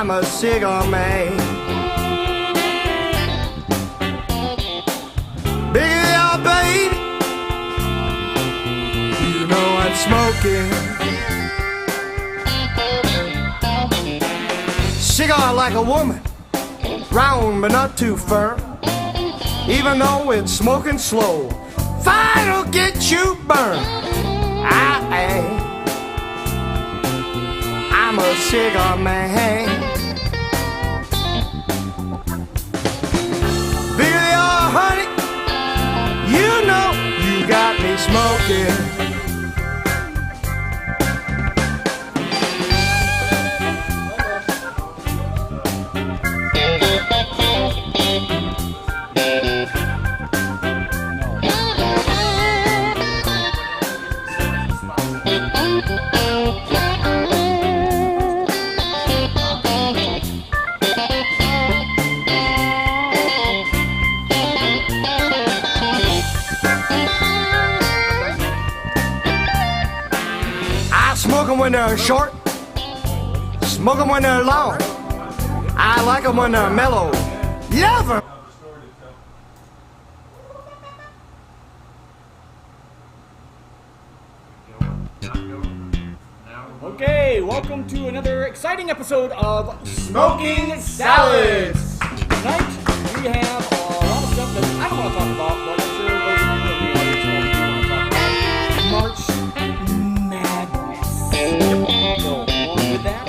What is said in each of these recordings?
I'm a cigar man. Biggie, y'all, baby, you know I'm smoking. Cigar like a woman, round but not too firm. Even though it's smoking slow, fire'll get you burned. I'm a cigar man. Biggie, y'all, honey, you know you got me smoking. Smoke them when they're short, smoke them when they're long. I like them when they're mellow. Love 'em. Okay, welcome to another exciting episode of Smoking Salads. Tonight we have a lot of stuff that I don't want to talk about, but I'm sure those of you in the audience will want to talk about. March Madness. So, along with that,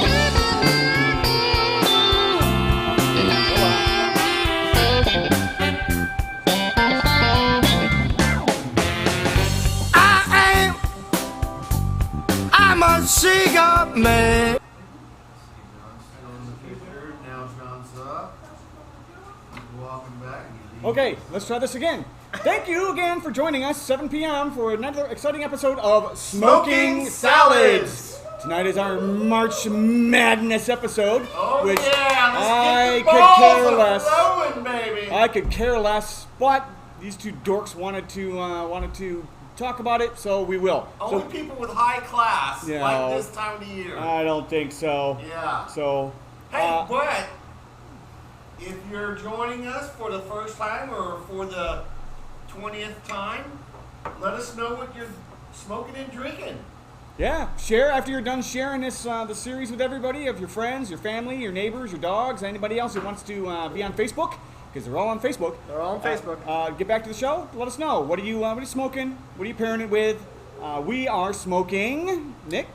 I'm a cigar man. Now John's up. Welcome back. okay, let's try this again. Thank you again for joining us, 7 p.m. for another exciting episode of Smoking Salads. Tonight is our March Madness episode, which I could care less. I could care less, but these two dorks wanted to talk about it, so we will. Only people with high class like this time of the year. I don't think so. Yeah. So. Hey, but if you're joining us for the first time or for the 20th time, let us know what you're smoking and drinking. Yeah, share after you're done sharing this the series with everybody, of your friends, your family, your neighbors, your dogs, anybody else who wants to be on Facebook, because they're all on Facebook. They're all on Facebook. Get back to the show. Let us know. What are you smoking? What are you pairing it with? We are smoking, Nick.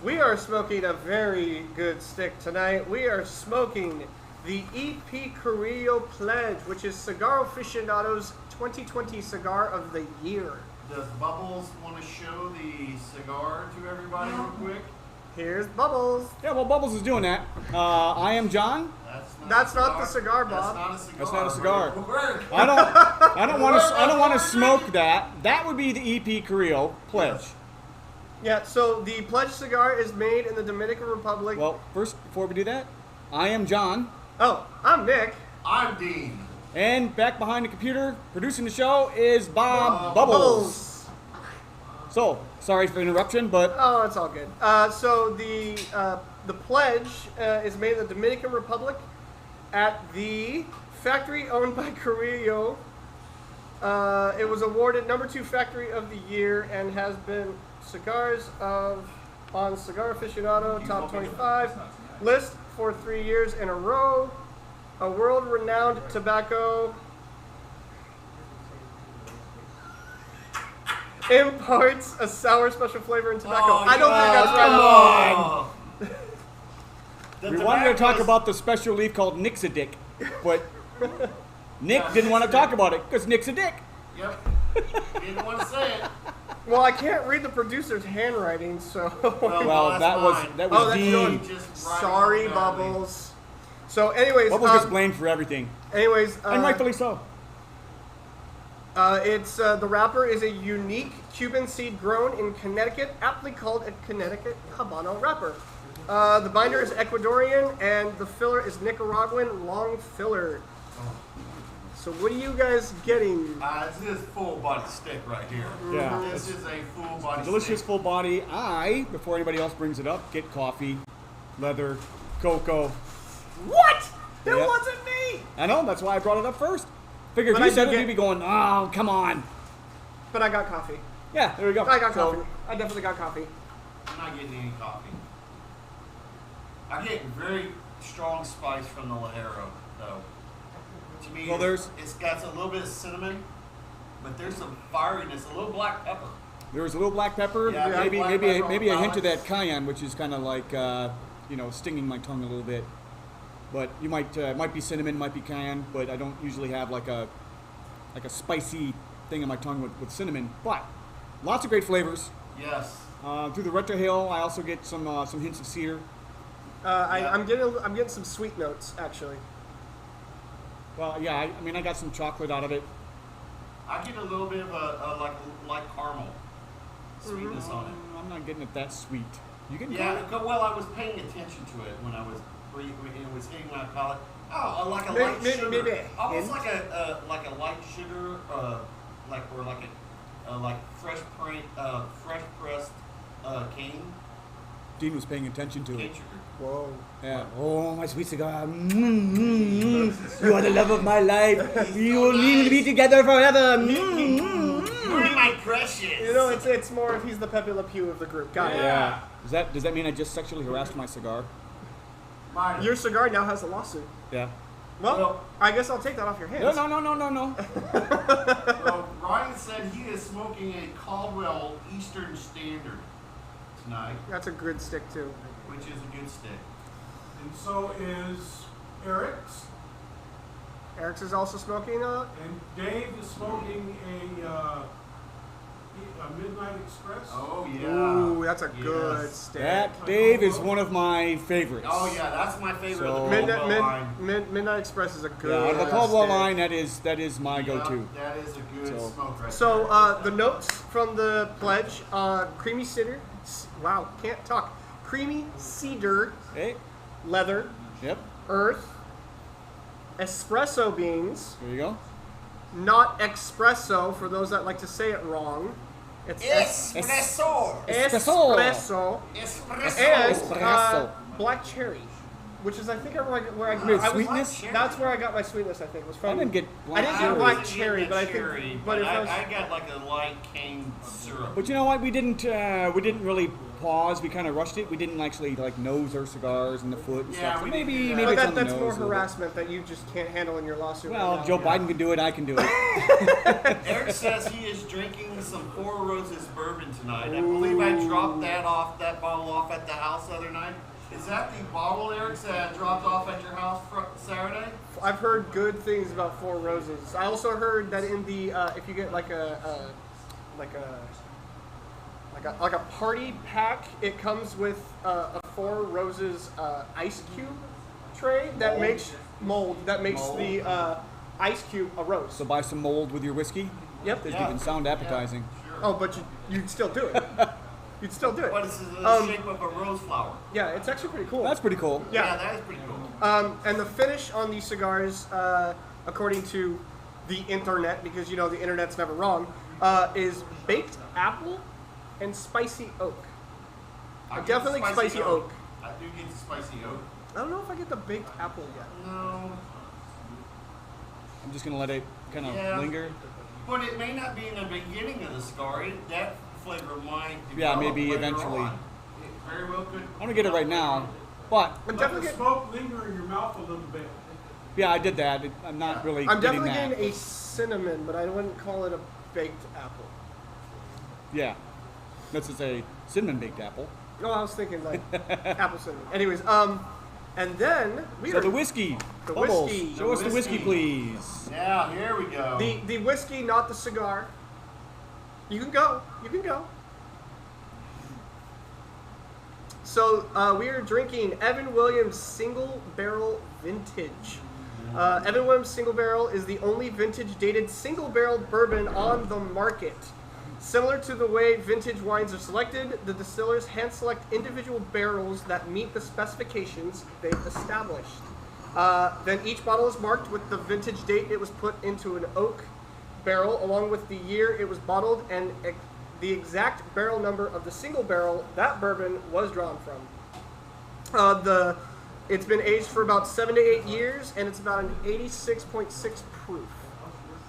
We are smoking a very good stick tonight. We are smoking the EP Carrillo Pledge, which is Cigar Aficionado's 2020 Cigar of the Year. Does Bubbles want to show the cigar to everybody real quick? Here's Bubbles. Yeah, well, Bubbles is doing that. I am John. That's not the cigar, Bob. That's not a cigar. That's not a cigar. I don't want to smoke that. That would be the EP Carrillo Pledge. Yeah, so the Pledge cigar is made in the Dominican Republic. Well, first, before we do that, I am John. Oh, I'm Nick. I'm Dean. And back behind the computer, producing the show, is Bob Bubbles. So, sorry for the interruption, but... Oh, it's all good. So the Pledge is made in the Dominican Republic at the factory owned by Carrillo. It was awarded number 2 factory of the year and has been cigars on Cigar Aficionado Top 25 list for 3 years in a row. A world-renowned tobacco imparts a sour special flavor in tobacco. I don't think that's right. We wanted to talk about the special leaf called Nick's a Dick, but Nick didn't want to talk about it because Nick's a dick. Yep. Didn't want to say it. Well, I can't read the producer's handwriting, so... Well, that was Dean. Sorry, Bubbles. So, anyways... Bubbles gets blamed for everything. Anyways... and rightfully so. It's the wrapper is a unique Cuban seed grown in Connecticut, aptly called a Connecticut Habano wrapper. The binder is Ecuadorian, and the filler is Nicaraguan long filler. So what are you guys getting? This is full body stick right here. Yeah. This is a full body Delicious stick. full body. Before anybody else brings it up, get coffee, leather, cocoa, What? That Yep. wasn't me. I know, that's why I brought it up first. Figured But if I you said did it, get- you'd be going, oh, come on. But I got coffee. Yeah, there we go. I got So, coffee. I definitely got coffee. I'm not getting any coffee. I'm getting very strong spice from the Ligero, though. To me, Well, it's got a little bit of cinnamon, but there's some firiness, a little black pepper. There was a little black pepper, Yeah, maybe black maybe pepper maybe a on hint of balance. that cayenne, which is kind of like stinging my tongue a little bit. But you might be cinnamon, might be cayenne, but I don't usually have like a spicy thing in my tongue with cinnamon. But lots of great flavors. Yes. Through the retrohale, I also get some hints of cedar. I'm getting some sweet notes actually. Well, yeah, I mean I got some chocolate out of it. I get a little bit of a like caramel sweetness on it. I'm not getting it that sweet. You getting Yeah, caramel? well, I was paying attention to it when I was when it was hitting my palate. Oh, like a Maybe- light maybe- sugar, maybe almost hint? like a light sugar, like fresh pressed cane Dean was paying attention to it. sugar. Whoa. Yeah. Oh, my sweet cigar. You are the love of my life. We will be together forever. You're my precious. You know, it's more if he's the Pepe Le Pew of the group. Got it. Yeah. Does that mean I just sexually harassed my cigar? Mine. Your cigar now has a lawsuit. Yeah. Well, I guess I'll take that off your hands. No. Well, Ryan said he is smoking a Caldwell Eastern Standard tonight, That's a good stick too. which is a good stick. And so is Eric's, Eric's is also smoking. and Dave is smoking a Midnight Express. Oh yeah. Ooh, that's a Yes. good stick. That, Dave, is one of my favorites. Oh yeah, that's my favorite So- of the Caldwell line. Midnight Express is a good. Yeah, out of the Caldwell stick. line, that is my Yeah, go-to. That is a good So- smoke right So there. the notes from the pledge: creamy cedar. Wow, can't talk. Creamy cedar, Hey, leather, yep, earth, espresso beans. there you go. Not espresso for those that like to say it wrong. It's Espresso. Espresso. espresso. Espresso. And Espresso. black cherry, which is I think where I Weird I was, sweetness? That's where I got my sweetness. I think was from. I didn't get I black didn't cherry. get black wasn't cherry, getting but I that think. cherry, But if I was, I got like a light cane syrup. But you know what? We didn't really pause. We kind of rushed it. We didn't actually like nose our cigars in the foot and Yeah, stuff. So we maybe didn't do that. maybe but it's on the that's nose more a little bit. harassment that you just can't handle in your lawsuit. Well, right now. Joe Biden can do it. I can do it. Eric says he is drinking some Four Roses bourbon tonight. I believe I dropped that bottle off at the house the other night. Is that the bottle, Eric, that dropped off at your house Saturday? I've heard good things about Four Roses. I also heard that in the if you get like a party pack, it comes with a Four Roses ice cube tray that makes the ice cube a rose. So buy some mold with your whiskey. Yep. Doesn't even sound appetizing. Sure. Oh, but you'd still do it. You'd still do But it. it's the shape of a rose flower. Yeah, it's actually pretty cool. That's pretty cool. Yeah. That is pretty cool. And the finish on these cigars, according to the internet, because you know the internet's never wrong, is baked apple and spicy oak. I get definitely the spicy oak. I do get the spicy oak. I don't know if I get the baked apple yet. No. I'm just gonna let it kind of Yeah. linger. But it may not be in the beginning of the cigar. That flavor might Yeah, develop maybe later eventually. on. It very well could. I'm gonna get it right now, but I'm Let definitely the getting, smoke linger in your mouth a little bit. yeah, I did that. I'm not really I'm getting definitely that. getting a cinnamon, but I wouldn't call it a baked apple. Yeah, that's just a cinnamon baked apple. No, I was thinking like apple cinnamon. Anyways, and then we So are the whiskey. The Bubbles, whiskey. show us the whiskey, whiskey. please. Yeah, here we go. the whiskey, not the cigar. You can go. You can go. So we are drinking Evan Williams Single Barrel Vintage. Evan Williams Single Barrel is the only vintage dated single barrel bourbon on the market. Similar to the way vintage wines are selected, the distillers hand select individual barrels that meet the specifications they've established. Then each bottle is marked with the vintage date it was put into an oak barrel, along with the year it was bottled and the exact barrel number of the single barrel that bourbon was drawn from. The It's been aged for about 7 to 8 years, and it's about an 86.6 proof.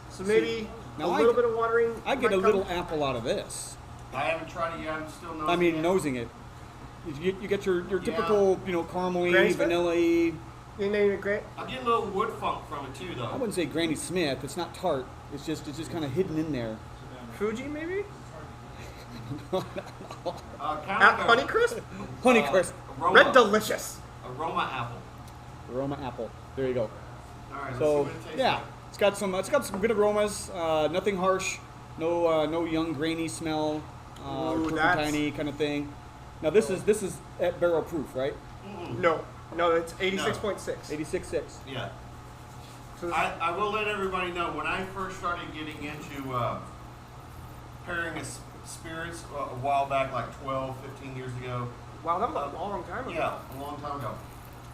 So maybe now a little bit of watering. I get might a little come. apple out of this. I haven't tried it yet. I'm still nosing I mean, it. nosing it. You get your typical, caramely, Granny Smith? vanilla-y. You name it great. I get a little wood funk from it too, I though. wouldn't say Granny Smith. It's not tart. It's just kind of hidden in there. Fuji, maybe? Kind At Honeycrisp? Honeycrisp. Aroma, Red Delicious. aroma apple. Aroma apple. There you go. All right. So let's see what it tastes yeah, like. it's got some good aromas. Nothing harsh. No young grainy smell. Ooh, Turpentine kind of thing. Now this is at barrel proof, right? No, it's 86.6. 86.6. Yeah. So this- I will let everybody know, when I first started getting into pairing spirits a while back, like 12, 15 years ago. wow, that was a long time ago. Yeah, a long time ago.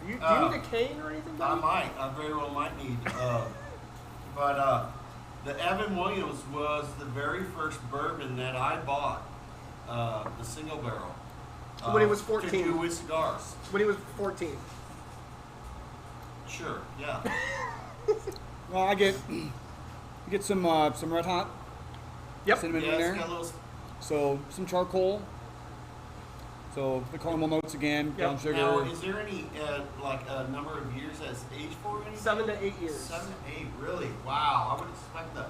Do you need a cane or anything? I buddy? might. I very well might need. But the Evan Williams was the very first bourbon that I bought, the single barrel. When he was To 14. do with cigars. When he was 14. Sure, yeah. Well, I get some red hot Yep. cinnamon Yeah, in it's there. got a little. So some charcoal. So the caramel notes again, brown sugar. Now, is there any like a number of years that's aged for? Anything? 7 to 8 years. 7 to 8, really? Wow, I would expect a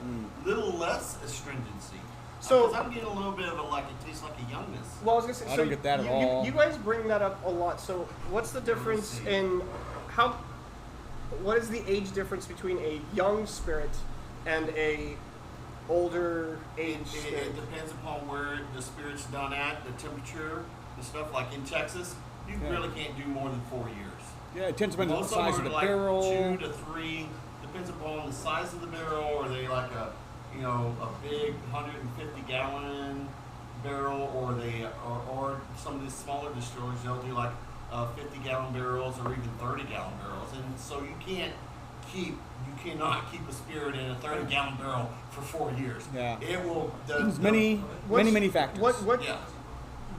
little less astringency. So- because I'm getting a little bit of it tastes like a youngness. Well, I was gonna say, I so don't get that at you, all. You guys bring that up a lot. So, what's the difference see. in how? What is the age difference between a young spirit and a older It, aged it, spirit? it depends upon where the spirit's done at, the temperature, the stuff. Like in Texas, you Yeah. really can't do more than 4 years. Yeah, it tends to depend on the Most size of them the are like barrel. 2 to 3. Depends upon the size of the barrel. Or they like a big 150-gallon barrel, or or some of these smaller distillers, they'll do like 50-gallon barrels or even 30-gallon barrels. And so you cannot keep a spirit in a 30-gallon barrel for 4 years. Yeah. It will. There's many factors. What Yeah.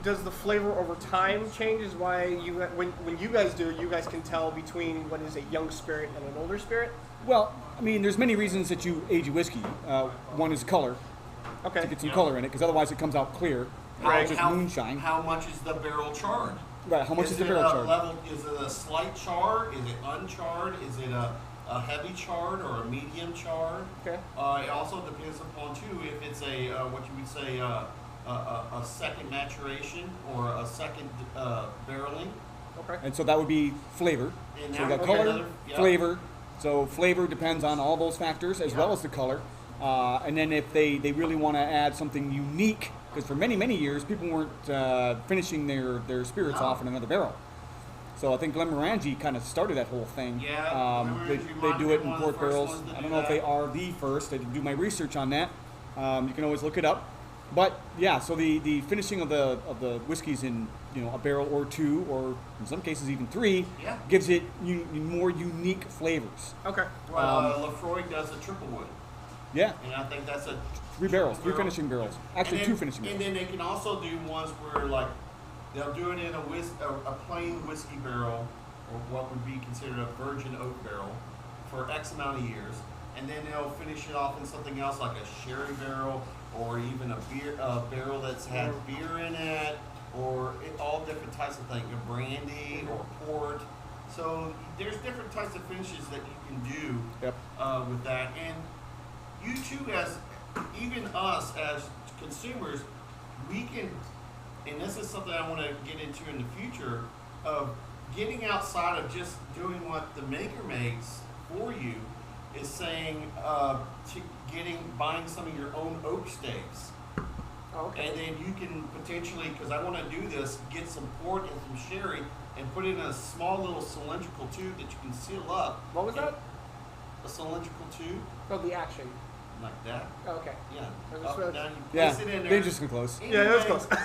does the flavor over time change? Is why when you guys do, you guys can tell between what is a young spirit and an older spirit. Well, I mean, there's many reasons that you age a whiskey. One is color, Okay. to get some Yeah. color in it, because otherwise it comes out clear. Right. It's just moonshine. How much is the barrel charred? Right, how much is the barrel charred? Is it a slight char? Is it uncharred? Is it a heavy charred or a medium charred? Okay. It also depends upon too if it's a what you would say a second maturation or a second barreling. Okay. And so that would be flavor. And So we that got would be color, another- yeah. flavor. So flavor depends on all those factors as well Yeah. as the color. And then if they really want to add something unique, because for many, many years people weren't finishing their spirits No. off in another barrel. So I think Glenmorangie kind of started that whole thing. Yeah, They Glenmorangie might do have it been in one of the port first barrels. ones to I do don't know if that. they are the first. I didn't do my research on that. You can always look it up. But yeah, so the finishing of the whiskeys in a barrel or two, or in some cases even 3, Yeah. gives it more unique flavors. Okay. Well, Lefroy does a triple wood, Yeah, and I think that's a 3 barrels, 3 triple barrel. finishing barrels. Actually, And 2 then- finishing And barrels. then they can also do ones where like they'll do it in a plain whiskey barrel, or what would be considered a virgin oak barrel, for X amount of years, and then they'll finish it off in something else like a sherry barrel, or even a barrel that's had beer in it, or all different types of things, a brandy or port. So there's different types of finishes that you can do Yep. with that, and you too, as even us as consumers, we can, and this is something I want to get into in the future, of getting outside of just doing what the maker makes for you, is saying buying some of your own oak staves. Okay. And then you can potentially, because I want to do this, get some port and some sherry and put it in a small little cylindrical tube that you can seal up. What was that? A cylindrical tube, Oh, the action. like that. Oh, okay. Yeah. I was Up really- and down, you Yeah, place it in there. dangerously close. Yeah, that was Anyway, close.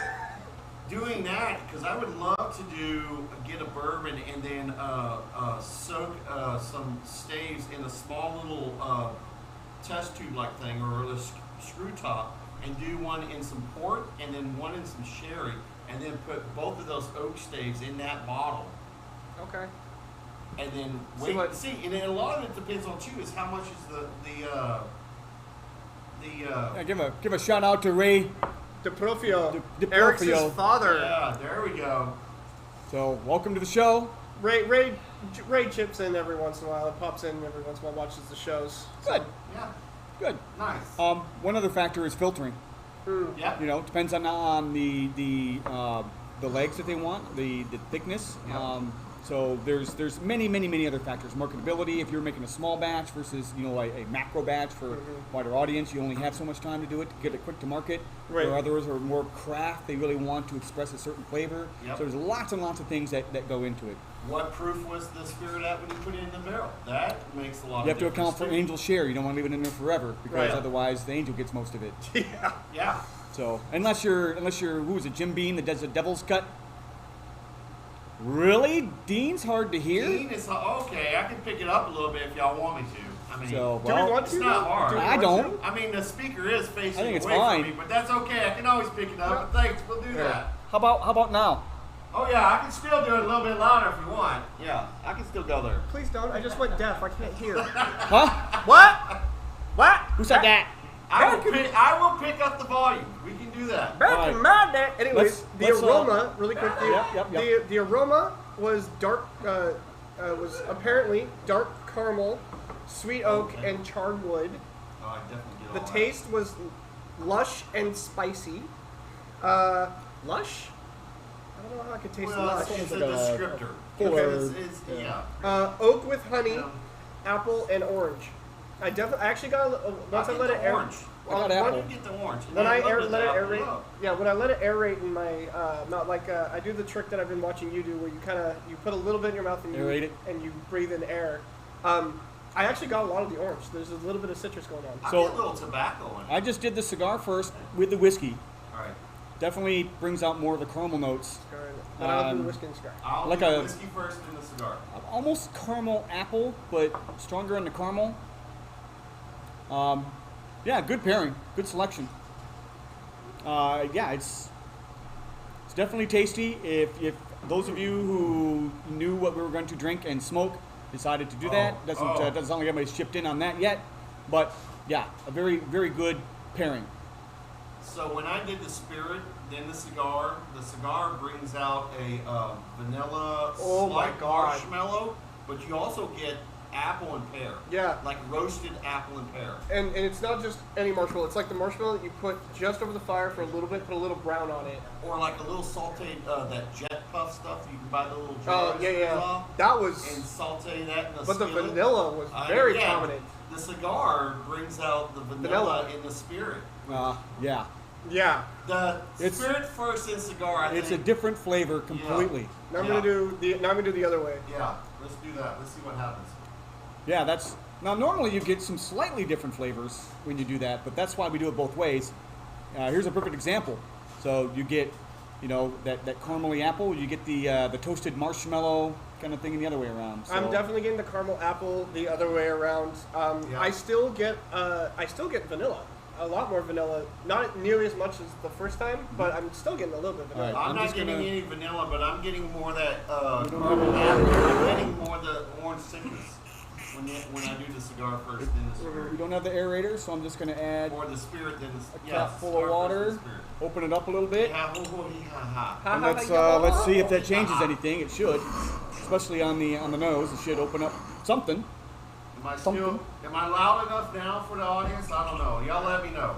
Doing that, because I would love to get a bourbon and then soak some staves in a small little test tube like thing, or a screw top, and do one in some port and then one in some sherry, and then put both of those oak staves in that bottle. Okay. and then See wait. what- And then a lot of it depends on you. Is how much is Yeah, give a shout out to Ray. DeProfio, De Eric's Profio. father. yeah. There we go. So welcome to the show. Ray chips in every once in a while. It pops in every once in a while, watches the shows. Good, Yeah. good. Nice. One other factor is filtering. Yeah. You know, it depends on the legs that they want, the thickness. Yeah. So there's many other factors. Marketability, if you're making a small batch versus a macro batch for wider audience, you only have so much time to do it to get it quick to market. Right. Where others are more craft, they really want to express a certain flavor. Yep. So there's lots and lots of things that go into it. What proof was the spirit at when you put it in the barrel? That makes a lot You of have to account difference, for too. angel share. You don't want to leave it in there forever because Right. otherwise the angel gets most of it. Yeah. Yeah. So unless you're who is it, Jim Beam that does the devil's cut? Really? Dean's hard to hear? Dean is okay. I can pick it up a little bit if y'all want me to. I mean, So Do we want it's to? not hard. Do we I want don't. to? I mean, the speaker is facing I think it's away fine. from me, but that's okay. I can always pick it up. But thanks, we'll do that. How about now? Oh yeah, I can still do it a little bit louder if you want. Yeah, I can still go there. Please don't. I just went deaf. I can't hear. Huh? What? What? Who said that? I will pick up the volume. We can do that. Back Alright. in my day. Anyways, Let's, aroma, really quick. Yep. The aroma was dark. Was apparently dark caramel, sweet oak, Okay. and charred wood. Oh, I definitely get The all that. taste was lush and spicy. Lush? I don't know how I could taste Well, lush. it's a like a descriptor. fuller- It's, yeah. Oak with honey, Yeah. apple, and orange. I actually got once I get let the it air. orange. I got Why apple. don't you get the orange? And When then I a little bit let it of aerate, apple. yeah, when I let it aerate in my mouth, I do the trick that I've been watching you do, where you put a little bit in your mouth and Aerate it? and you breathe in air. I actually got a lot of the orange. There's a little bit of citrus going on. I So- get a little tobacco in it. I just did the cigar first with the whiskey. All right. Definitely brings out more of the caramel notes. But I'll do the whiskey and cigar. I'll Like do a- the whiskey first and the cigar. Almost caramel apple, but stronger in the caramel. Yeah, good pairing, good selection. Yeah, it's definitely tasty. If those of you who knew what we were going to drink and smoke decided to do that, doesn't sound like anybody's chipped in on that yet. But yeah, a very good pairing. So when I did the spirit, then the cigar brings out a vanilla Oh my slight God. marshmallow, but you also get apple and pear. Yeah. Like roasted apple and pear. And it's not just any marshmallow. It's like the marshmallow that you put just over the fire for a little bit, put a little brown on it. Or like a little sauteed, that jet puff stuff. You can buy the little Oh, jars yeah. off That was... and saute that in the But the skillet. vanilla was very Yeah, prominent. The cigar brings out the vanilla in the spirit. Yeah, Yeah. The It's- spirit first in cigar, I it's a think. different flavor completely. Now I'm Yeah. gonna do the other way. Yeah, let's do that. Let's see what happens. Yeah, now normally you get some slightly different flavors when you do that, but that's why we do it both ways. Here's a perfect example. So you get, that caramely apple. You get the toasted marshmallow kind of thing in the other way around. So. I'm definitely getting the caramel apple the other way around. Yeah. I still get vanilla. A lot more vanilla. Not nearly as much as the first time, but I'm still getting a little bit of vanilla. All right. I'm not just getting gonna- any vanilla, but I'm getting more that don't caramel have apple. I'm getting more the orange citrus when I do the cigar first, then the We spirit. don't have the aerator, so I'm just going to add Or the spirit, then the a cap full of water, open it up a little bit, Yeah, ha. and let's see if that changes anything. It should, especially on the nose. It should open up something. Am I loud enough now for the audience? I don't know. Y'all let me know.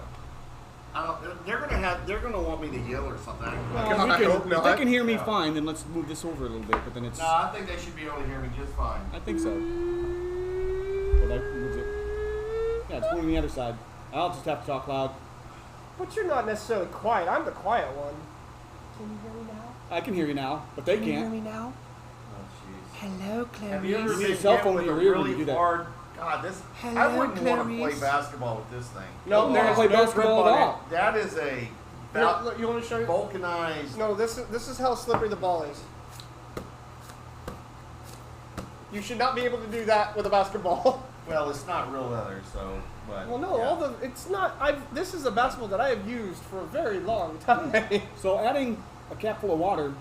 They're gonna want me to yell or something. God, I hope If not. they can hear me fine, then let's move this over a little bit. But then it's, No, I think they should be able to hear me just fine. I think so. Well, that moves it. Yeah, it's moving the other side. I'll just have to talk loud. But you're not necessarily quiet. I'm the quiet one. Can you hear me now? I can hear you now, but they Can you hear can't. me now? Oh, jeez. Hello, Have you ever You need a been cell hit phone with in a your ear when really you do that. hard? God, this. I Hello, wouldn't want to play Clarice. basketball with this thing. No, You there's don't play no basketball grip at on all. That is a Here, look, you want to show you? vulcanized. No, this is how slippery the ball is. You should not be able to do that with a basketball. Well, it's not real leather, so. But, Well, no, yeah. it's not. This is a basketball that I have used for a very long time. So adding a cap full of water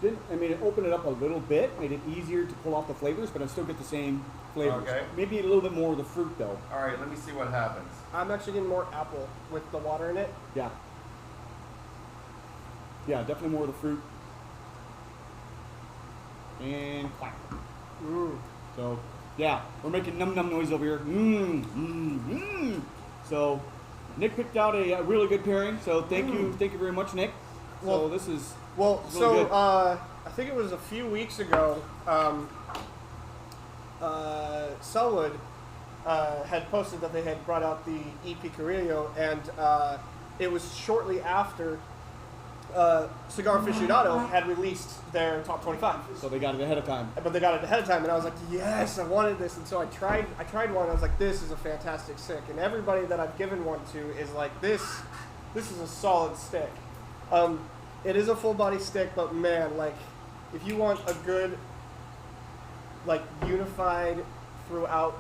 didn't. I mean, it opened it up a little bit, made it easier to pull off the flavors, but I still get the same flavors. Okay. Maybe a little bit more of the fruit though. All right, let me see what happens. I'm actually getting more apple with the water in it. Yeah. Yeah, definitely more of the fruit. And clap. Mm. So, yeah, we're making num num noise over here. So, Nick picked out a really good pairing. So thank you very much, Nick. Well- so this is Well, It's really so good. I think it was a few weeks ago. Selwood had posted that they had brought out the EP Carrillo, and it was shortly after Cigar Aficionado had released their top 25. so they got it ahead of time. But they got it ahead of time, and I was like, yes, I wanted this. And so I tried one. I was like, this is a fantastic stick. And everybody that I've given one to is like, this is a solid stick. It is a full body stick, but man, like, if you want a good, like, unified throughout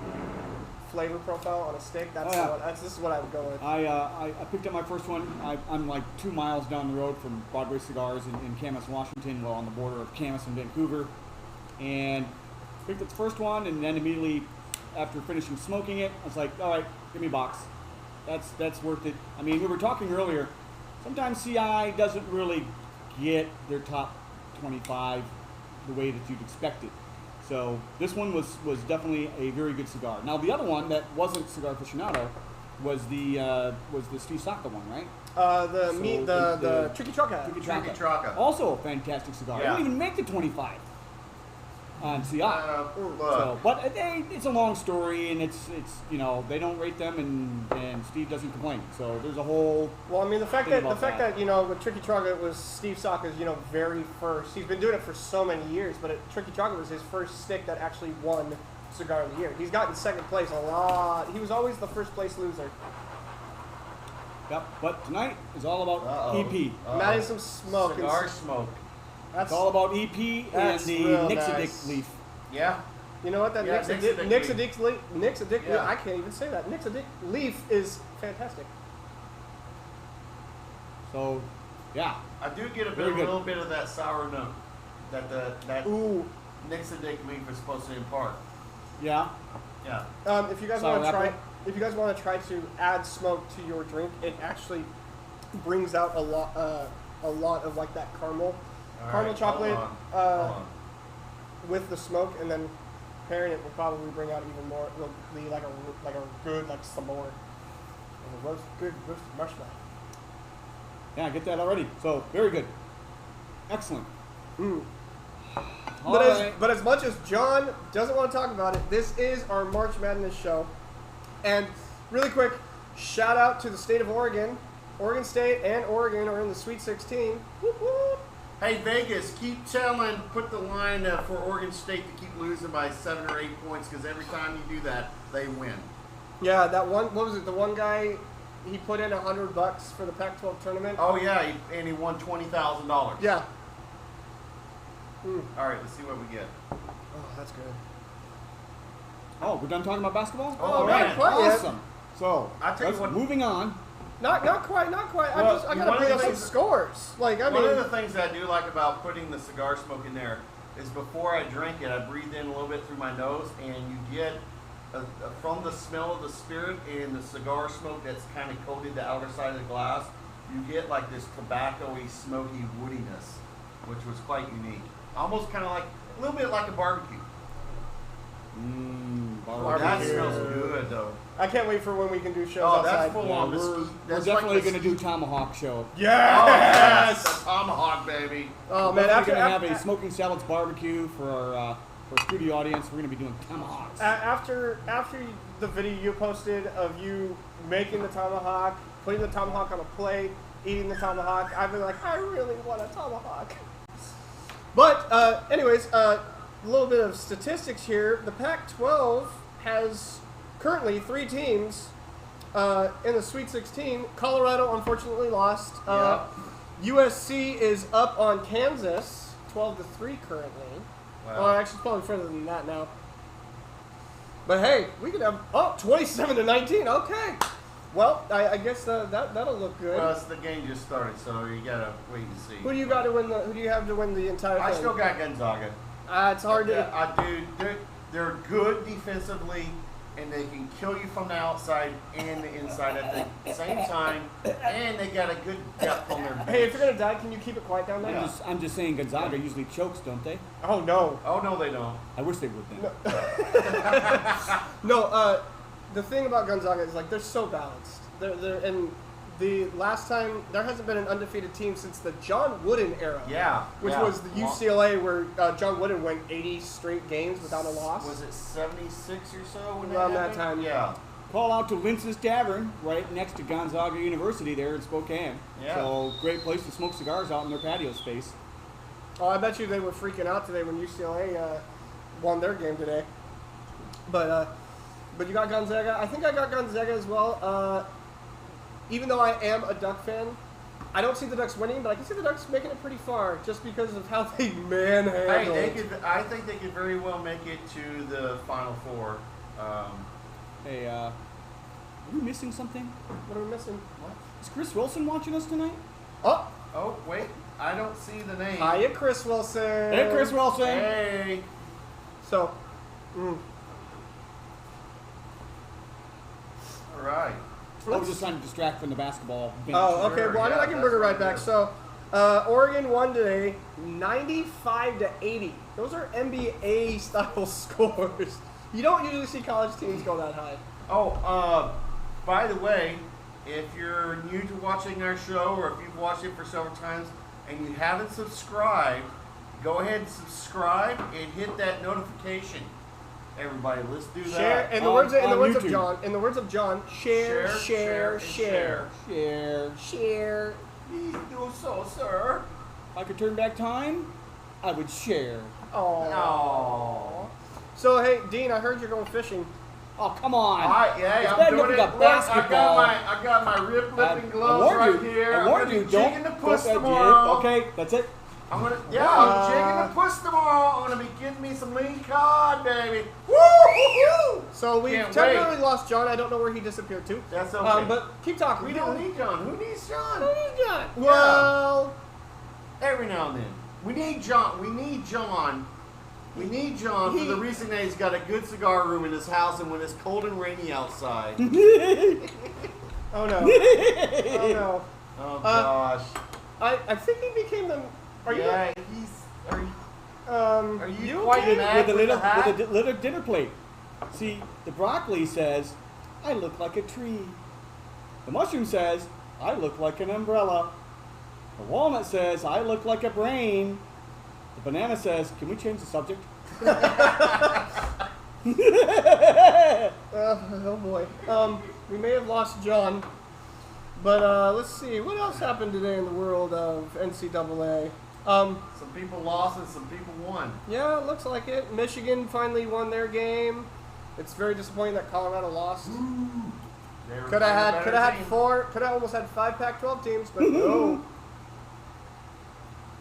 flavor profile on a stick, this is what I would go with. I picked up my first one. I'm like 2 miles down the road from Broadway Cigars in Camas, Washington, well, on the border of Camas and Vancouver, and picked up the first one, and then immediately after finishing smoking it, I was like, all right, give me a box. That's worth it. I mean, we were talking earlier. Sometimes CI doesn't really get their top 25 the way that you'd expect it. So this one was definitely a very good cigar. Now the other one that wasn't Cigar Aficionado was the Steve Saka one, right? The Tricky Trucker. Tricky Tricky Traka. Traka. Also a fantastic cigar. It Yeah. didn't even make the 25 on CI. Look. So, but it's a long story, and it's they don't rate them, and Steve doesn't complain. So there's a whole Well, I mean, the fact Think that about that. with Tricky Trucker, it was Steve Saka's very first. He's been doing it for so many years, but Tricky Trucker was his first stick that actually won Cigar of the Year. He's gotten second place a lot. He was always the first place loser. Yep. But tonight is all about Uh-oh. EP. Matting some smoke. Cigar smoke. That's It's all about EP and That's the real Nixadick nice. leaf. Yeah. You know what? That Yeah, Nixadick leaf. Yeah. I can't even say that. Nixadick leaf is fantastic. So, yeah. I do get a Very good. little bit of that sour note that Ooh. Nixadick leaf is supposed to impart. Yeah. Yeah. If you guys Sour want to try, apple? if you guys want to try to add smoke to your drink, it actually brings out a lot of like that caramel, All caramel right, chocolate hold on. with the smoke, and then pairing it will probably bring out even more. It'll be like a good like sabor, and a good roasted marshmallow. Yeah, I get that already. So, very good. Excellent. Mm. All But right. as much as John doesn't want to talk about it, this is our March Madness show. And really quick, shout out to the state of Oregon. Oregon State and Oregon are in the Sweet 16. Whoop, whoop. Hey Vegas, keep put the line for Oregon State to keep losing by 7 or 8 points, because every time you do that, they win. Yeah, that one. What was it? The one guy, he put in $100 for the Pac-12 tournament. Oh yeah, and he won $20,000. Yeah. Mm. All right, let's see what we get. Oh, that's good. Oh, we're done talking about basketball? Oh, All man. right. Quite yet. Awesome. So, I'll tell you let's- what- moving on. Not quite. Well, I gotta one of bring the up some things- scores. Like I One of mean, the things I do like about putting the cigar smoke in there is before I drink it, I breathe in a little bit through my nose, and you get from the smell of the spirit and the cigar smoke that's kind of coated the outer side of the glass, you get like this tobacco-y, smoky woodiness, which was quite unique. Almost kind of like a little bit like a barbecue. Barbecue. That smells good though. I can't wait for when we can do shows Oh, outside. that's full Yeah, on we're mesquite. we're That's definitely like going to do mesquite. Tomahawk show. Oh yes, Yes. the tomahawk, baby. Oh We're man, definitely after going to have a smoking salads barbecue for our studio audience. We're going to be doing tomahawks. after the video you posted of you making the tomahawk, putting the tomahawk on a plate, eating the tomahawk, I've been like, I really want a tomahawk. But anyways, a little bit of statistics here. The Pac-12 has currently 3 teams in the Sweet 16. Colorado unfortunately lost. USC is up on Kansas, 12-3 currently. Wow. Well, actually, it's probably further than that now. But hey, we could have 27-19. Okay. Well, I guess that'll look good. Well, the game just started, so you gotta wait and see. Who do you got to win Who do you have to win the entire thing? I still got Gonzaga. It's hard to. They're good defensively, and they can kill you from the outside and the inside at the same time, and they got a good depth on their bench. Hey, if you're gonna die, can you keep it quiet down there? Yeah. I'm just saying Gonzaga usually chokes, don't they? Oh no. Oh no, they don't. I wish they would then. No. The thing about Gonzaga is like they're so balanced. And the last time there hasn't been an undefeated team since the John Wooden era. Yeah. Which was the UCLA where John Wooden went 80 straight games without a loss. Was it 76 or so when Around that happened? time. Yeah. Call out to Lintz's Tavern, right next to Gonzaga University there in Spokane. Yeah. So great place to smoke cigars out in their patio space. Oh, I bet you they were freaking out today when UCLA won their game today. But you got Gonzaga. I think I got Gonzaga as well. Even though I am a Duck fan, I don't see the Ducks winning, but I can see the Ducks making it pretty far just because of how they manhandled. I think they could very well make it to the Final Four. Hey, are we missing something? What are we missing? What? Is Chris Wilson watching us tonight? Oh, Oh, wait. I don't see the name. hiya, Chris Wilson. Hey, Chris Wilson. Hey. So, All right. I was just trying to distract from the basketball. bench. oh, okay. Sure, Well, yeah, I can bring it that's right what it back. is. So, Oregon won today, 95-80. Those are NBA style scores. You don't usually see college teams go that high. Oh, by the way, if you're new to watching our show or if you've watched it for several times and you haven't subscribed, go ahead and subscribe and hit that notification. Everybody, let's do that. Share. In the On- words of on YouTube. John. In the words of John, share, share, share, Share. share. Please do so, sir. If I could turn back time, I would share. Oh. So hey, Dean, I heard you're going fishing. Oh, come on. All right, yeah, It's I'm bad doing enough it. we got Look, basketball. I got my rip lifting gloves warned right you. here. I I'm warned gonna you. be Don't jigging the put puss that tomorrow. Okay, that's it. I'm jigging the puss tomorrow. I'm gonna be getting me some lean cod, baby. Woo! So we've Can't temporarily wait. lost John. I don't know where he disappeared to. That's okay. But keep talking. We don't need John. Who needs John? John. Well, Every now and then. We need John. We need John. We need John for the reason that he's got a good cigar room in his house and when it's cold and rainy outside. oh no. Oh no. Oh gosh. I think he became the. Are yeah, Are you you quite okay? mad With a with the little, hat? with a little dinner plate. See, the broccoli says, I look like a tree. The mushroom says, I look like an umbrella. The walnut says, I look like a brain. The banana says, can we change the subject? Oh boy. We may have lost John. But let's see. What else happened today in the world of NCAA? Some people lost and some people won. Yeah, it looks like it. Michigan finally won their game. It's very disappointing that Colorado lost. They were Could have playing a better had team. 4. Could have almost had 5 Pac-12 teams, but no.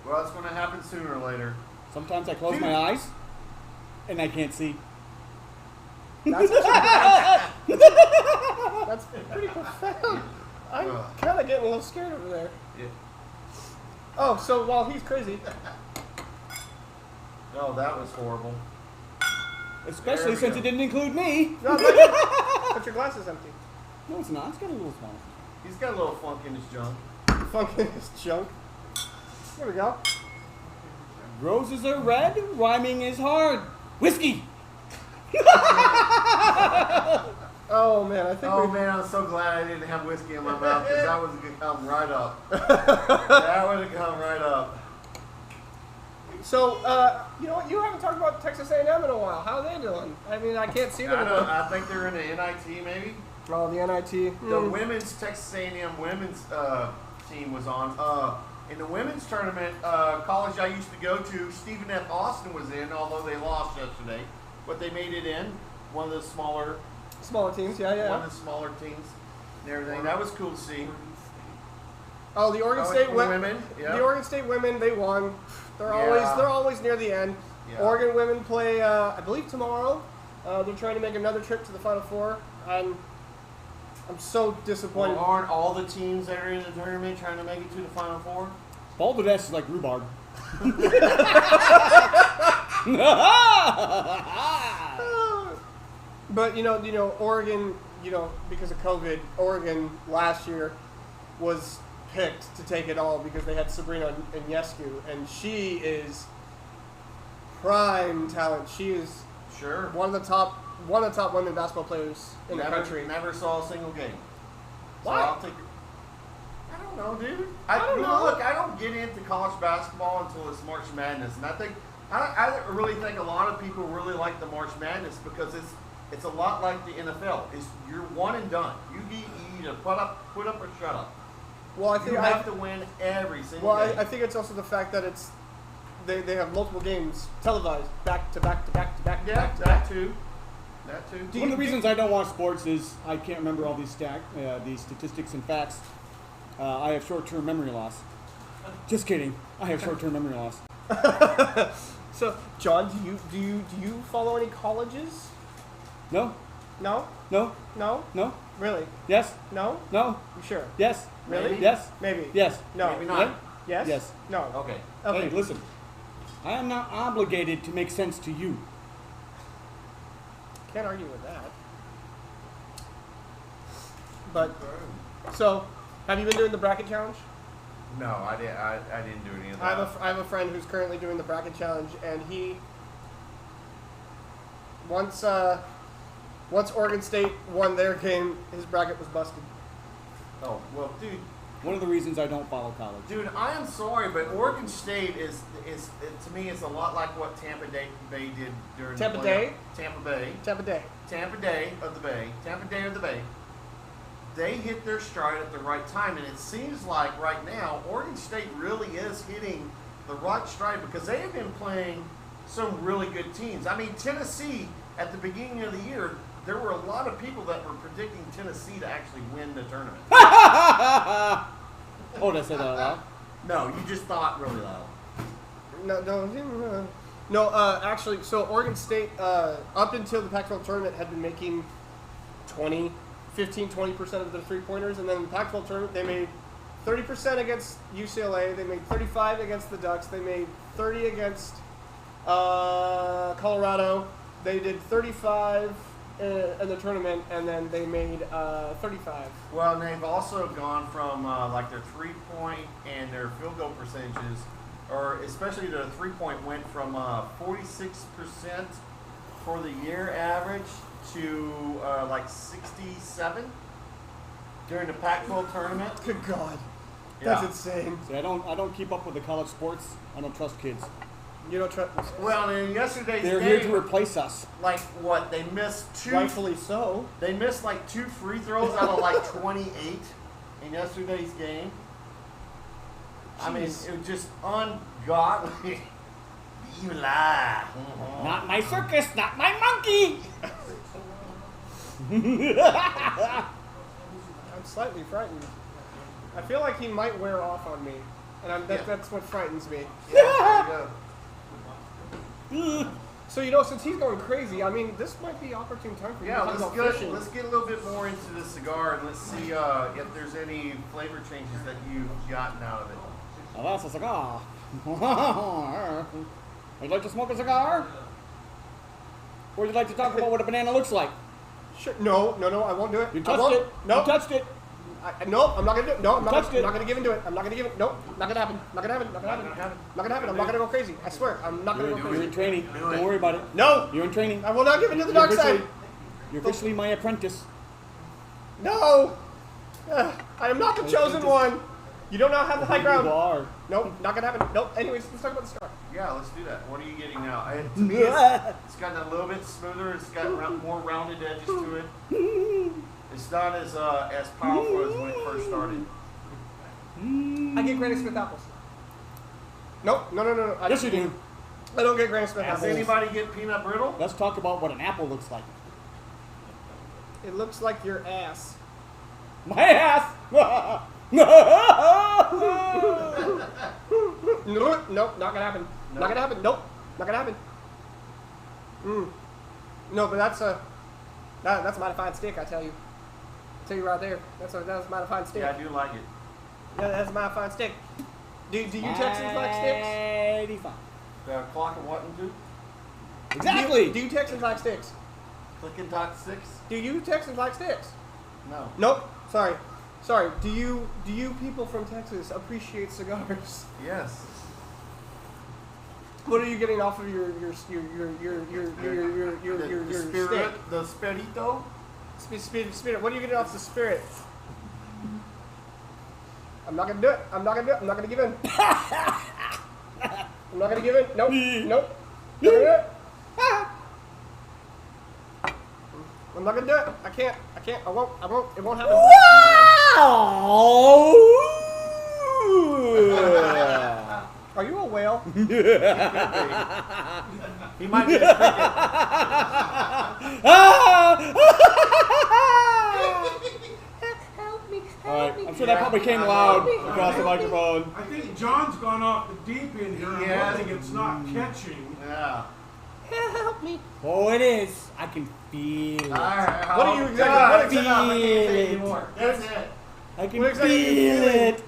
Well, it's going to happen sooner or later. Sometimes I close my eyes and I can't see. That's pretty profound. I'm kind of getting a little scared over there. Yeah. Oh, so while he's crazy, Oh, that was horrible. Especially There we since go. it didn't include me. no, but your glass is empty. No, it's not. It's got a little small. He's got a little funk in his junk. Funk in his junk. There we go. Roses are red, rhyming is hard. Whiskey! Oh man, I think Oh we. man, I'm so glad I didn't have whiskey in my mouth because that was going to come right up. That would have come right up. So, you know what? You haven't talked about Texas A&M in a while. How are they doing? I mean, I can't see them. I think they're in the NIT maybe. Oh, the NIT. The women's Texas A&M women's team was on. In the women's tournament, college I used to go to, Stephen F. Austin was in, although they lost yesterday. But they made it in. One of the smaller teams, yeah. one of the smaller teams and everything. That was cool to see. Oh, the Oregon State women. Yeah. The Oregon State women, they won. They're Yeah. always near the end. Yeah. Oregon women play, I believe tomorrow. They're trying to make another trip to the Final Four, and I'm so disappointed. Well, aren't all the teams that are in the tournament trying to make it to the Final Four? Balderdash is like rhubarb. But Oregon, because of COVID, Oregon last year was picked to take it all because they had Sabrina Ionescu, and she is prime talent. She is Sure. one of the top women basketball players in the country. Never saw a single game. So Why? I'll take it. I don't know, dude. I don't know. Look, I don't get into college basketball until it's March Madness, and I really think a lot of people really like the March Madness because it's a lot like the NFL. You're one and done. You either put up or shut up. Well, I think You have to win every single game. I think it's also the fact that they have multiple games televised back to back to back to back to Yeah, back to back. that too. One of the reasons I don't watch sports is I can't remember all these statistics and facts. I have short-term memory loss. Just kidding. I have short-term memory loss. So, John, do you follow any colleges? No. No? No. No? No. Really? Yes. No? No. You sure? Yes. Really? Yes. Maybe. Yes. No. Maybe not. Yes? Yes. No. Okay. Okay. Hey, listen. I am not obligated to make sense to you. Can't argue with that. But, so, have you been doing the bracket challenge? No, I didn't do any of that. I have a friend who's currently doing the bracket challenge, and he once Oregon State won their game, his bracket was busted. Oh, well, dude, One of the reasons I don't follow college. Dude, I am sorry, but Oregon State is to me it's a lot like what Tampa Bay did during Tampa the Day? Tampa Bay. Tampa Day. Tampa Day of the Bay. Tampa Day of the Bay. They hit their stride at the right time, and it seems like right now Oregon State really is hitting the right stride because they have been playing some really good teams. I mean, Tennessee at the beginning of the year, there were a lot of people that were predicting Tennessee to actually win the tournament. Oh, did I say that out loud? No, you just thought really loud. No, actually, so Oregon State, up until the Pac-12 tournament, had been making 15-20% of their three-pointers, and then in the Pac-12 tournament, they made 30% against UCLA, they made 35 against the Ducks, they made 30 against Colorado, they did 35 in the tournament, and then they made 35. Well, and they've also gone from like their three-point and their field goal percentages, or especially their three-point went from 46% for the year average to like 67 during the Pac-12 tournament. Good God. Yeah. That's insane. See, I don't keep up with the college sports. I don't trust kids. You don't trust. Well, in yesterday's They're game, here to replace us. like what they missed two. Rightfully so. They missed like 2 free throws out of like 28 in yesterday's game. I mean, Jeez. it was just ungodly. You lie. Not my circus, not my monkey. I'm slightly frightened. I feel like he might wear off on me, and that's what frightens me. Yeah, there you go. So since he's going crazy, I mean, this might be an opportune time for you Yeah, to talk about fishing. let's get a little bit more into the cigar and let's see if there's any flavor changes that you've gotten out of it. Now that's a cigar. Would you like to smoke a cigar? Or would you like to talk about what a banana looks like? Sure. No, I won't do it. You I touched won't. it. No, You touched it. No, I'm not gonna do it. No, I'm not Touched it. gonna give into it. I'm not gonna give it. Nope, not gonna happen. Not gonna happen. Not gonna happen. Not gonna happen. I'm not gonna go crazy. I swear, I'm not gonna go You're crazy. in training. Don't worry about it. No, You're in training. I will not give into the dark side. You're officially my apprentice. No, I am not the chosen one. You do not have the high You ground. are. Nope, not gonna happen. Nope. Anyways, let's talk about the cigar. Yeah, let's do that. What are you getting now? To me, it's gotten a little bit smoother. It's got more rounded edges to it. It's not as powerful as when it first started. I get Granny Smith apples. Nope. No. Yes, you do. I don't get Granny Smith Does apples. anybody get peanut brittle? Let's talk about what an apple looks like. It looks like your ass. My ass! Nope, not gonna happen. No. Not gonna happen. Nope, not gonna happen. No, but that's a modified stick, I tell you. tell you right there. That's a mighty fine stick. Yeah, I do like it. Yeah, that's a mighty fine stick. Do you Texans like sticks? 85. The clock of what and do? Exactly. Do you Texans like sticks? Click and dot 6? Do you Texans like sticks? No. Nope. Sorry. Do you people from Texas appreciate cigars? Yes. What are you getting off of your stick? The spirito? Spirit. What are you getting off the spirit? I'm not gonna do it. I'm not gonna give in. I'm not gonna give in. Nope. Not gonna do it. I'm not gonna do it. I can't. I won't. It won't happen. Wow! Are you a whale? He might be a cricket. Help me. Alright, I'm sure that probably came loud across the microphone. I think John's gone off the deep end here. I'm Yeah. hoping it's not catching. Yeah. Help me. Oh, it is. I can feel it. Alright. What are you exactly? What exactly? That's it. I can What exactly are you feel it.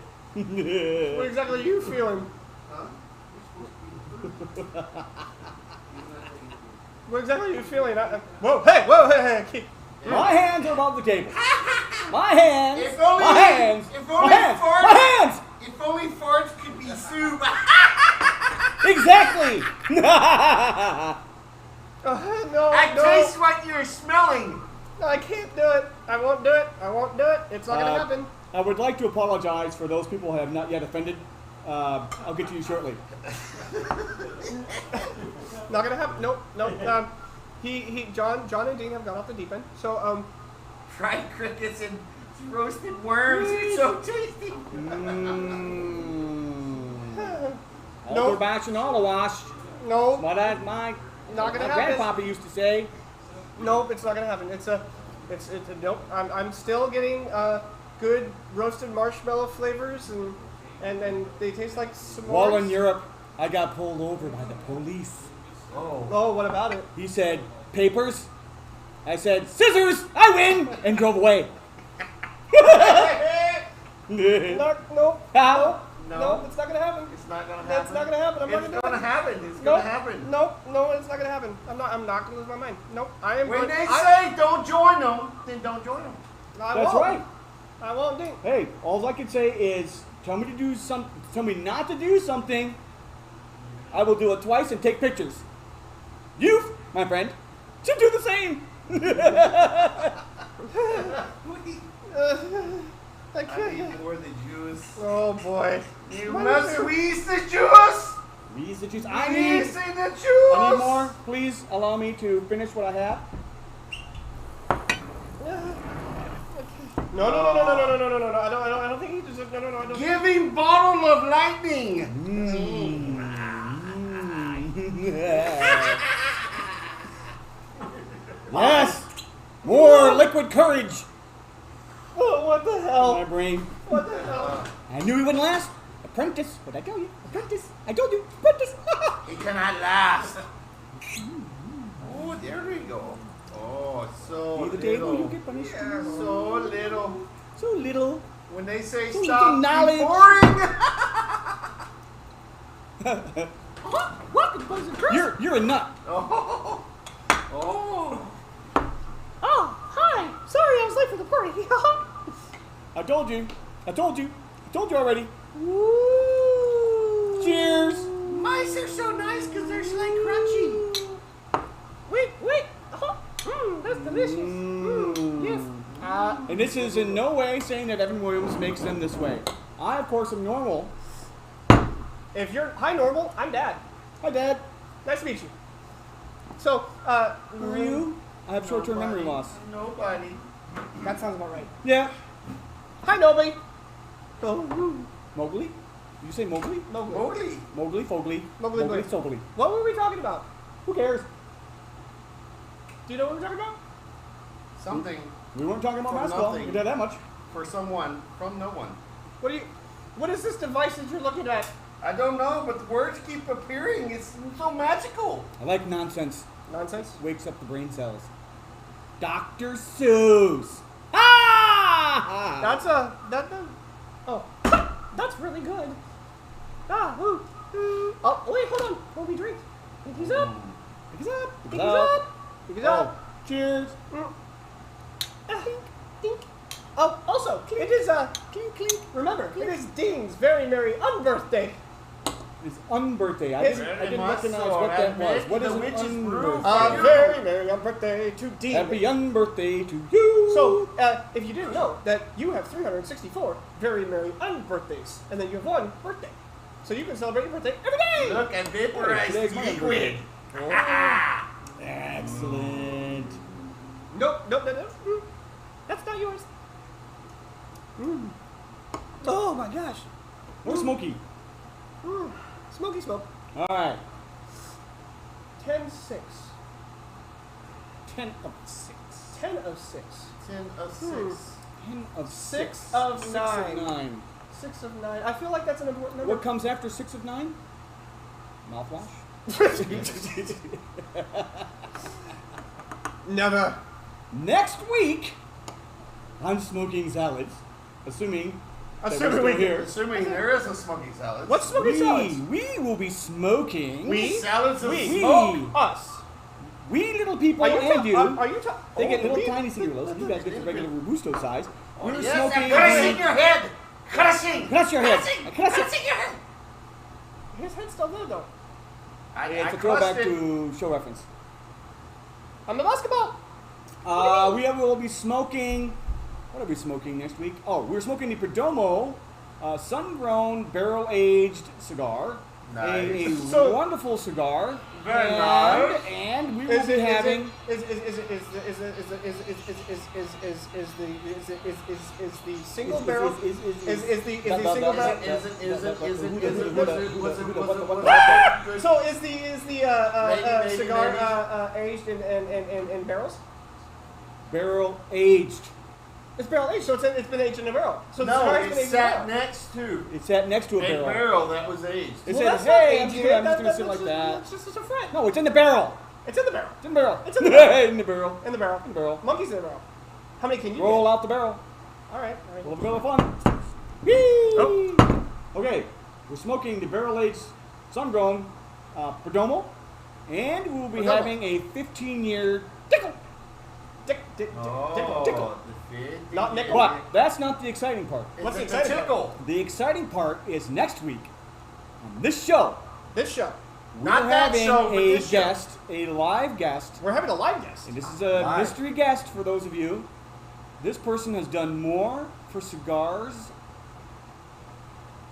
What exactly are you feeling? What exactly are you feeling? Whoa! Hey! My hands are above the table. My hands. If only, my hands. if My only hands. farts, My hands. If only farts could be soup. Exactly. No, I taste what you're smelling. No, I can't do it. I won't do it. It's not gonna happen. I would like to apologize for those people who have not yet offended. I'll get to you shortly. Not gonna happen. Nope. John and Dean have gone off the deep end. So Fried crickets and roasted worms. It's so tasty. All Nope. for bash and all a wash. no, What my not gonna happen. grandpapa used to say. Nope, it's not gonna happen. It's nope. I'm still getting good roasted marshmallow flavors and they taste like s'mores. While in Europe, I got pulled over by the police. Oh, what about it? He said, papers? I said, scissors! I win! And drove away. Nope. How? No, it's not gonna happen. It's not gonna happen. That's not gonna happen. I'm not It's gonna do gonna it. happen. It's Nope. gonna happen. No, it's not gonna happen. I'm not gonna lose my mind. Nope. I am. When going- they I- say don't join them, then don't join them. I That's won't. right. I won't do. Hey, all I can say is, tell me not to do something. I will do it twice and take pictures. You, my friend, should do the same. I I can't. need more than juice. Oh boy. You What must is it? squeeze the juice. Squeeze the juice. Squeeze I the need juice. more. Please allow me to finish what I have. No. I don't think he deserves. No. I don't. Giving bottle of lightning. Yes. More liquid courage Oh, what the in my hell? brain. What the hell? I knew he wouldn't last. Apprentice. What'd I tell you? Apprentice. I told you. Apprentice. It cannot last. Oh, there we go. Oh, so Be the table, you little. get punished. Yeah, so little. So little. When they say So stop little knowledge. reporting. You're a nut. Oh. Oh. Oh, hi. Sorry, I was late for the party. I told you. I told you already. Woo. Cheers. Mice are so nice because they're like crunchy. Wait. That's delicious. Yes. And this is in no way saying that Evan Williams makes them this way. I, of course, am normal. If you're normal, I'm Dad. Hi, Dad. Nice to meet you. So, Who are you? I have short-term memory loss. Nobody. that sounds about right. Yeah. Hi, nobody. Oh, Mowgli? Did you say Mowgli? Mowgli. Mowgli. Mowgli, Fogli. Mowgli, Mowgli, Mowgli. Sogli. What were we talking about? Who cares? Do you know what we're talking about? Something We weren't talking about From basketball. nothing. We did that much. for someone from no one. What is this device that you're looking at? I don't know, but the words keep appearing. It's so magical. I like nonsense. Nonsense. Wakes up the brain cells. Dr. Seuss. Ah! Oh, that's really good. Oh, wait, hold on. What we drink? Pinkies up. Pinkies up. Pinkies up. Pinkies up. Cheers. Dink, dink. Oh, also, it is clink, clink. Remember, it is Dean's very merry unbirthday. It's unbirthday. I It's- didn't recognize what that was. What is an unbirthday? Very merry unbirthday to Dean. Happy unbirthday to you. So, if you didn't know that you have 364 very merry unbirthdays, and then you have one birthday. So you can celebrate your birthday every day. Look at vaporized today's my liquid. Excellent. Nope. That's not yours. Oh my gosh. More smoky. Smoky smoke. All right. 10-6. 10 of 6. 10 of 6. 10 of 6. 10 of 6 6. of 6 9. of 9. 6 of 9. I feel like that's an important number. What comes after 6 of 9? Mouthwash? Never. Next week, I'm smoking salads, assuming that we're Assuming still we- here. Assuming there is a smoky salad. What's smoky salads? We will be smoking. Salads of We. smoke? Us. We little people Are you and you. Are you talking? They get little tiny cigarillos. You guys get the regular Robusto size. We're Yes, smoking. crushing your head! Crushing! Crush your head. Crush it. Crushing your head! His head's still there though. It's a crushed throwback it. to show reference. I'm the basketball. We will be smoking. What are we smoking next week? Oh, we're smoking the Perdomo sun-grown barrel-aged cigar. Nice. A So- wonderful cigar. Very and, nice. And we will be having. Is the single barrel is the single barrel so is the cigar aged in barrels? Barrel aged. It's barrel aged, so it's been aged in a barrel. So the No, cigar's been it's aged in a sat barrel. next to It sat next to a a barrel. barrel that was aged. It Well, said, that's not "Hey, I'm aged. just gonna sit like that." It's just a friend. No, it's in the barrel. It's in the barrel. It's in the barrel. It's in the barrel. in the barrel. In the barrel. In the barrel. Monkey's in the barrel. How many can you Roll get? out the barrel. All right. We'll have a bit of fun. Whee! Okay, we're smoking the barrel-aged sun-grown Perdomo, and we'll be Perdomo. having a 15-year tickle. Tickle. Not nickel. But that's not the exciting part. What's the It's exciting a part? tickle. The exciting part is next week on this show. This show. We're Not that having show, but a this show. guest, a live guest. We're having a live guest. And this is a Live. mystery guest for those of you. This person has done more for cigars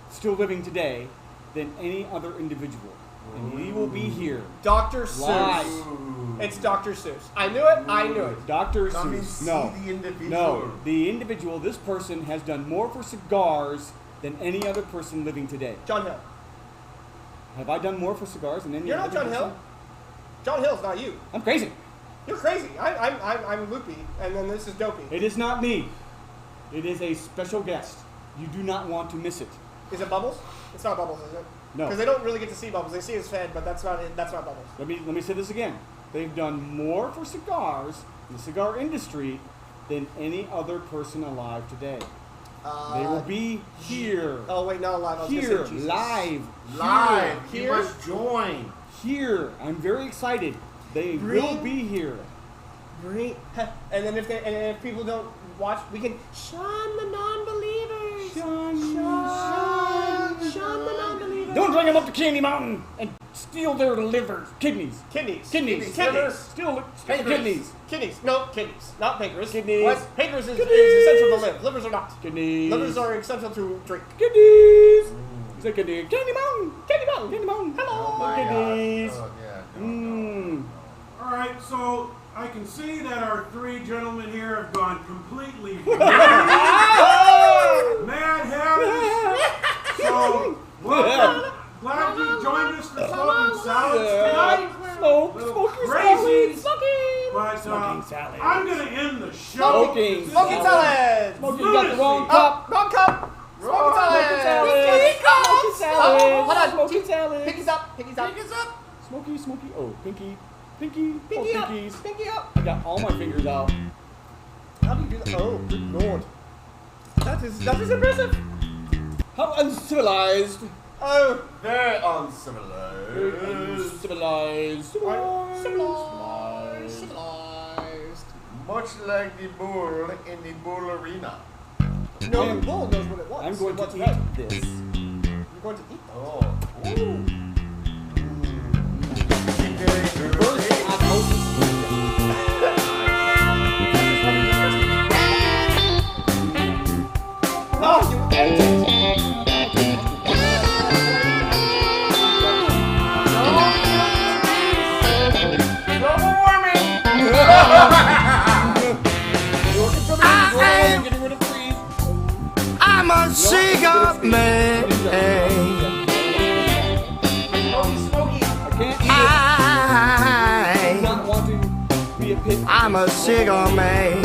still living today than any other individual. And he will be here. Dr. Live. Seuss. It's Dr. Seuss. I knew it. I knew it. Dr. Come and Seuss. see No. the individual. No. The individual, this person has done more for cigars than any other person living today. John Hill. Have I done more for cigars than any You're other not John person? Hill. John Hill's not you. I'm crazy. You're crazy. I'm loopy, and then this is dopey. It is not me. It is a special guest. You do not want to miss it. Is it Bubbles? It's not Bubbles, is it? No. Because they don't really get to see Bubbles. They see his head, but that's not it. That's not Bubbles. Let me say this again. They've done more for cigars, the cigar industry, than any other person alive today. They will be here. Oh wait, not live. I was gonna Here, say Jesus. live. Live. Here. You must join. Here. I'm very excited. They will Bring- be here. Bring- And then if people don't watch, we can shun the non-believers. Shun the non-believers. Don't bring them up to Candy Mountain and steal their livers, kidneys. Kidneys. Kidneys. Kidneys. Steal Pancreas. kidneys. Kidneys. No, kidneys. Not pancreas. Kidneys. What? Pancreas is essential to live. Livers are not. Kidneys. Livers are essential to drink. Kidneys. Is that kidney? Candy Mountain. Candy Mountain. Candy Mountain. Oh my Kidneys. God. Oh, yeah. Mmm. All right, so I can see that our three gentlemen here have gone completely mad hatters. So, welcome. Glad you joined us for smoking salads tonight. Smoky Crazy. salads. But Smoking salads. I'm going to end the show. Smoking Smoking salad. Smoky, you got the wrong cup. Wrong cup. Smoking Smoking salad. salad. Smoking salad. Hold on. Smoking salad. Pinkies up. Pinkies up. Pick us up. Smoky. Oh, pinky. Pinky. Pinky Oh, up. pinkies. Pinky up. I got all my fingers out. How do you do that? Oh, good lord. That is impressive. How uncivilized. Oh, very uncivilized. Civilized. Much like the bull in the bull arena. No, the bull knows what it wants. I'm going What's to right. eat this. You're going to eat that. Oh. Ooh. First osmosis. No, you ate it. Global warming. Getting rid of trees. I'm a cigar man. Smoky. I can't eat it. I, Not wanting to be a pit. I'm a cigar man.